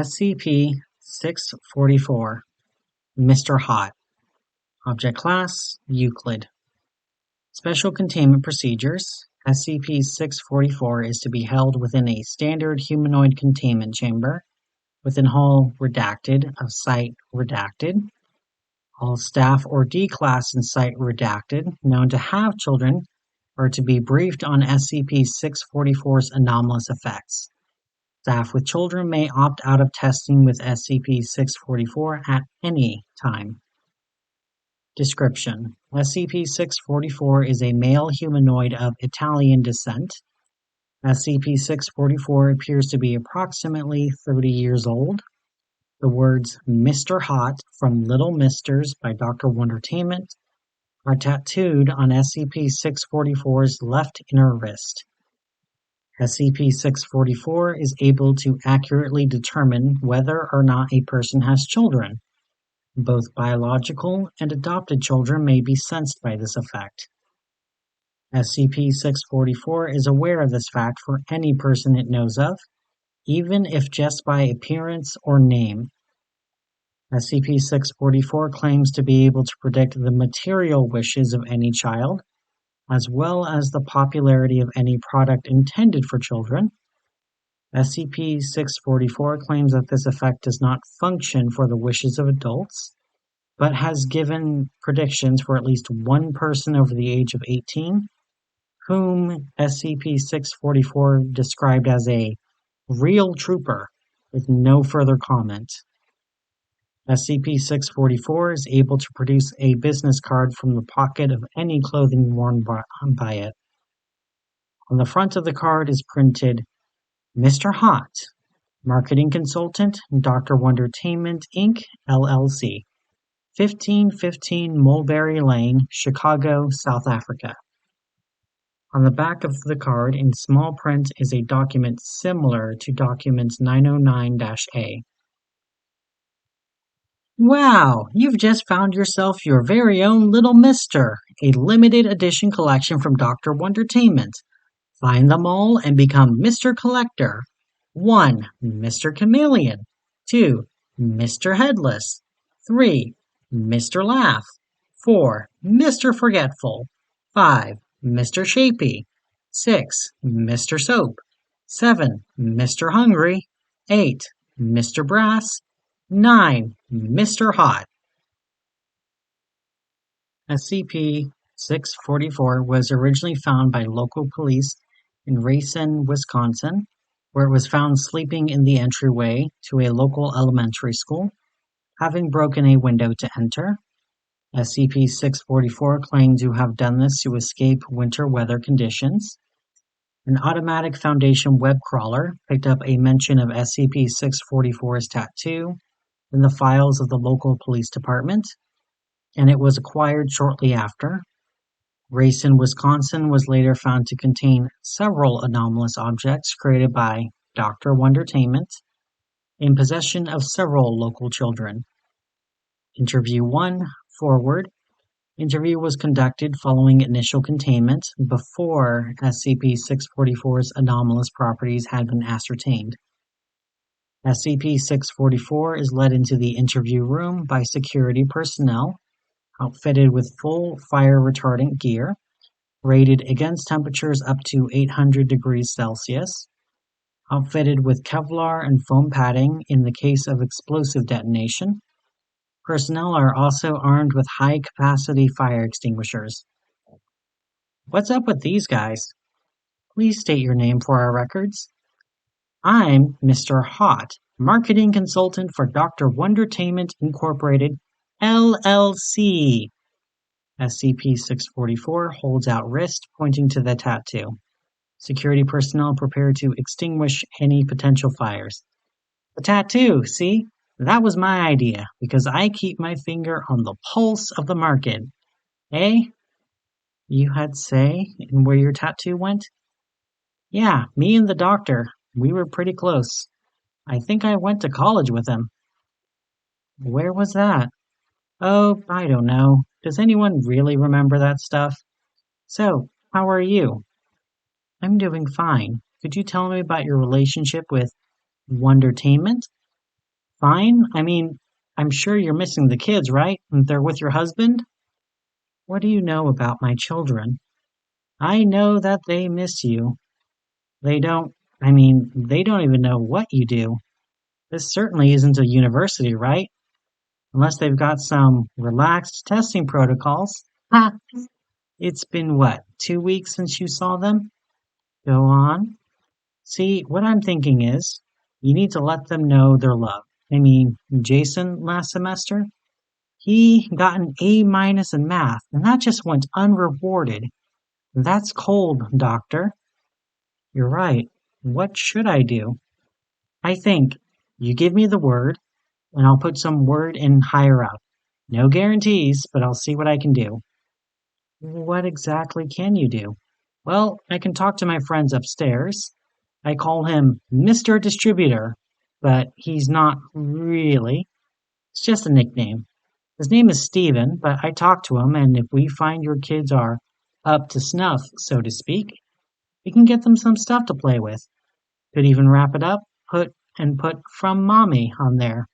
SCP-644 Mr. Hot. Object Class Euclid. Special Containment Procedures. SCP-644 is to be held within a standard humanoid containment chamber, within Hall Redacted of Site Redacted. All staff or D-Class in Site Redacted known to have children are to be briefed on SCP-644's anomalous effects. Staff with children may opt out of testing with SCP-644 at any time. Description: SCP-644 is a male humanoid of Italian descent. SCP-644 appears to be approximately 30 years old. The words Mr. Hot from Little Misters by Dr. Wondertainment are tattooed on SCP-644's left inner wrist. SCP-644 is able to accurately determine whether or not a person has children. Both biological and adopted children may be sensed by this effect. SCP-644 is aware of this fact for any person it knows of, even if just by appearance or name. SCP-644 claims to be able to predict the material wishes of any child, as well as the popularity of any product intended for children. SCP-644 claims that this effect does not function for the wishes of adults, but has given predictions for at least one person over the age of 18, whom SCP-644 described as a real trooper, with no further comment. SCP-644 is able to produce a business card from the pocket of any clothing worn by it. On the front of the card is printed, Mr. Hot, Marketing Consultant, Dr. Wondertainment, Inc., LLC, 1515 Mulberry Lane, Chicago, South Africa. On the back of the card, in small print, is a document similar to Document 909-A. Wow, you've just found yourself your very own Little Mister, a limited edition collection from Dr. Wondertainment. Find them all and become Mr. Collector. 1. Mr. Chameleon. 2. Mr. Headless. 3. Mr. Laugh. 4. Mr. Forgetful. 5. Mr. Shapy. 6. Mr. Soap. 7. Mr. Hungry. 8. Mr. Brass. 9. Mr. Hot. SCP-644 was originally found by local police in Racine, Wisconsin, where it was found sleeping in the entryway to a local elementary school, having broken a window to enter. SCP-644 claimed to have done this to escape winter weather conditions. An automatic Foundation web crawler picked up a mention of SCP-644's tattoo in the files of the local police department, and it was acquired shortly after. Racine, Wisconsin was later found to contain several anomalous objects created by Dr. Wondertainment in possession of several local children. Interview 1, Forward. Interview was conducted following initial containment before SCP-644's anomalous properties had been ascertained. SCP-644 is led into the interview room by security personnel outfitted with full fire-retardant gear, rated against temperatures up to 800 degrees Celsius, outfitted with Kevlar and foam padding in the case of explosive detonation. Personnel are also armed with high-capacity fire extinguishers. What's up with these guys? Please state your name for our records. I'm Mr. Hot, Marketing Consultant for Dr. Wondertainment Incorporated, LLC. SCP-644 holds out wrist, pointing to the tattoo. Security personnel prepare to extinguish any potential fires. The tattoo, see? That was my idea, because I keep my finger on the pulse of the market. Eh? You had say in where your tattoo went? Yeah, me and the doctor. We were pretty close. I think I went to college with him. Where was that? Oh, I don't know. Does anyone really remember that stuff? So, how are you? I'm doing fine. Could you tell me about your relationship with Wondertainment? Fine. I mean, I'm sure you're missing the kids, right? And they're with your husband? What do you know about my children? I know that they miss you. They don't, they don't even know what you do. This certainly isn't a university, right? Unless they've got some relaxed testing protocols. Ha! It's been what, 2 weeks since you saw them? Go on. See, what I'm thinking is, you need to let them know their love. Jason last semester, he got an A- in math, and that just went unrewarded. That's cold, doctor. You're right. What should I do? I think you give me the word, and I'll put some word in higher up. No guarantees, but I'll see what I can do. What exactly can you do? Well, I can talk to my friends upstairs. I call him Mr. Distributor, but he's not really. It's just a nickname. His name is Steven, but I talk to him, and if we find your kids are up to snuff, so to speak, we can get them some stuff to play with. Could even wrap it up, put from mommy on there.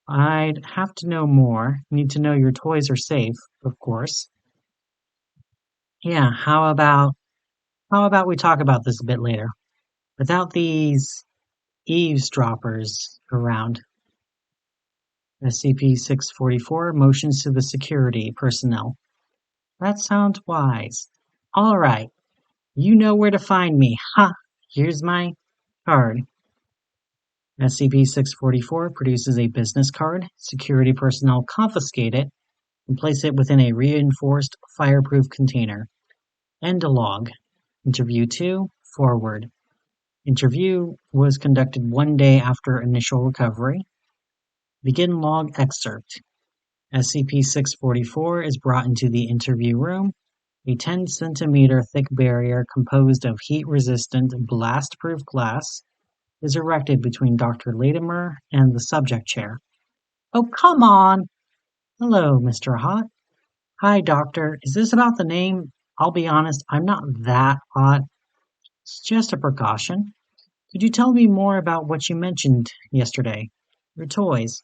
I'd have to know more. Need to know your toys are safe, of course. Yeah, how about we talk about this a bit later? Without these eavesdroppers around. SCP-644 motions to the security personnel. That sounds wise. All right, you know where to find me. Ha! Here's my card. SCP-644 produces a business card. Security personnel confiscate it and place it within a reinforced fireproof container. End log. Interview 2. Forward. Interview was conducted 1 day after initial recovery. Begin log excerpt. SCP-644 is brought into the interview room. A 10-centimeter thick barrier composed of heat-resistant, blast-proof glass is erected between Dr. Latimer and the subject chair. Oh, come on! Hello, Mr. Hot. Hi, Doctor. Is this about the name? I'll be honest, I'm not that hot. It's just a precaution. Could you tell me more about what you mentioned yesterday? Your toys.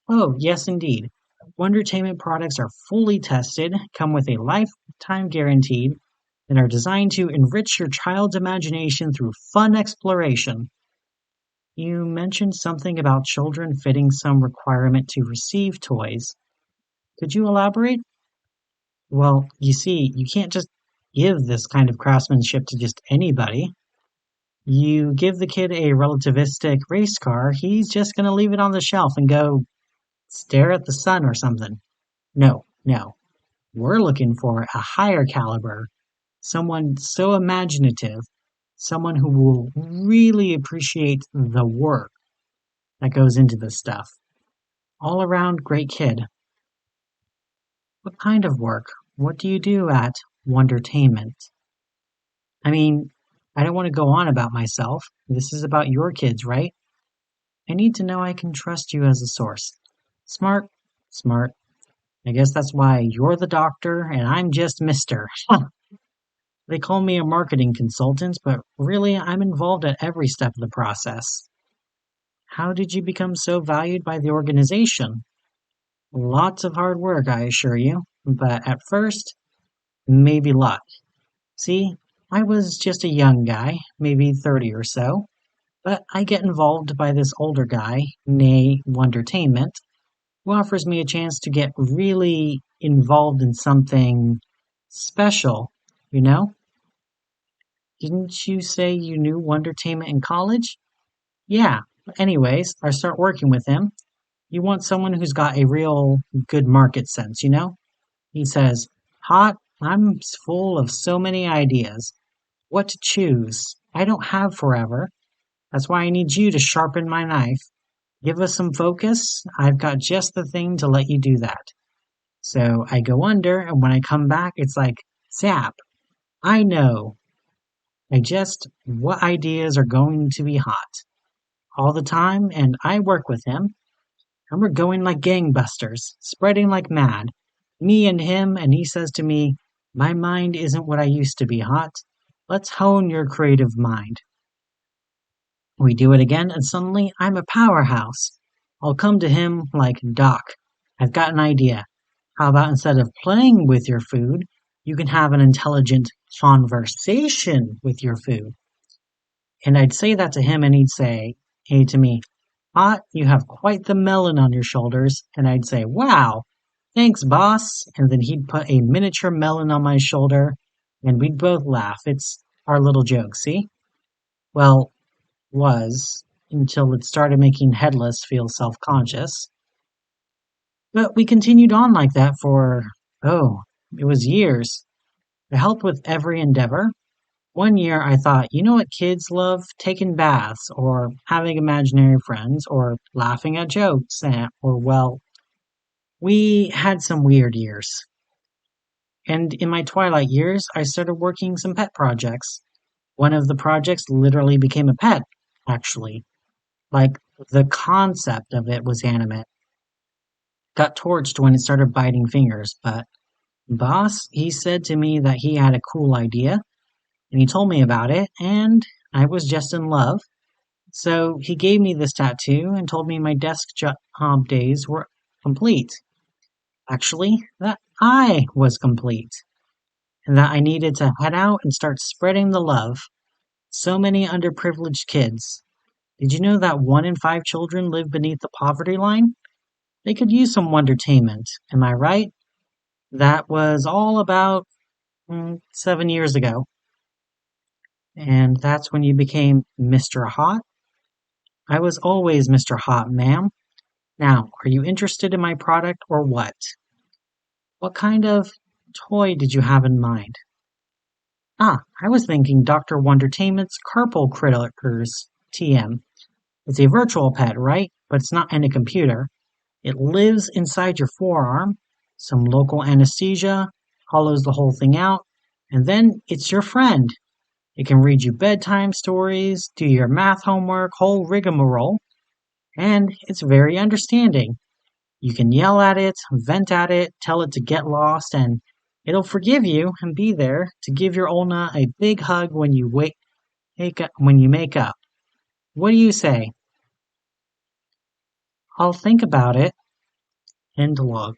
Oh, yes, indeed. Wondertainment products are fully tested, come with a lifetime guaranteed, and are designed to enrich your child's imagination through fun exploration. You mentioned something about children fitting some requirement to receive toys. Could you elaborate? Well, you see, you can't just give this kind of craftsmanship to just anybody. You give the kid a relativistic race car, he's just going to leave it on the shelf and go stare at the sun or something. No, no. We're looking for a higher caliber, someone so imaginative, someone who will really appreciate the work that goes into this stuff. All around great kid. What kind of work? What do you do at Wondertainment? I mean, I don't want to go on about myself. This is about your kids, right? I need to know I can trust you as a source. Smart, smart. I guess that's why you're the doctor and I'm just Mr. They call me a marketing consultant, but really I'm involved at every step of the process. How did you become so valued by the organization? Lots of hard work, I assure you, but at first, maybe luck. See, I was just a young guy, maybe 30 or so, but I get involved by this older guy, nay Wondertainment, who offers me a chance to get really involved in something special, you know? Didn't you say you knew Wondertainment in college? Yeah. Anyways, I start working with him. You want someone who's got a real good market sense, you know? He says, Hot, I'm full of so many ideas. What to choose? I don't have forever. That's why I need you to sharpen my knife. Give us some focus. I've got just the thing to let you do that. So I go under, and when I come back, it's like, zap. I know. What ideas are going to be hot all the time, and I work with him, and we're going like gangbusters, spreading like mad. Me and him, and he says to me, my mind isn't what I used to be, Hot. Let's hone your creative mind. We do it again, and suddenly I'm a powerhouse. I'll come to him like, Doc, I've got an idea. How about instead of playing with your food, you can have an intelligent conversation with your food? And I'd say that to him and he'd say, hey to me, you have quite the melon on your shoulders. And I'd say, wow, thanks, boss. And then he'd put a miniature melon on my shoulder and we'd both laugh. It's our little joke, see? Well, was until it started making Headless feel self-conscious. But we continued on like that for, oh, it was years. I helped with every endeavor. One year I thought, you know what kids love? Taking baths, or having imaginary friends, or laughing at jokes, or well, we had some weird years. And in my twilight years, I started working some pet projects. One of the projects literally became a pet, actually. Like, the concept of it was animate. Got torched when it started biting fingers, but boss, he said to me that he had a cool idea, and he told me about it, and I was just in love. So he gave me this tattoo and told me my desk job days were complete. Actually, that I was complete, and that I needed to head out and start spreading the love. So many underprivileged kids. Did you know that 1 in 5 children live beneath the poverty line? They could use some Wondertainment, am I right? That was all about 7 years ago. And that's when you became Mr. Hot? I was always Mr. Hot, ma'am. Now, are you interested in my product or what? What kind of toy did you have in mind? I was thinking Dr. Wondertainment's Carpal Critters TM. It's a virtual pet, right? But it's not in a computer. It lives inside your forearm, some local anesthesia, hollows the whole thing out, and then it's your friend. It can read you bedtime stories, do your math homework, whole rigmarole, and it's very understanding. You can yell at it, vent at it, tell it to get lost, and it'll forgive you and be there to give your Olna a big hug when you when you make up. What do you say? I'll think about it. End log.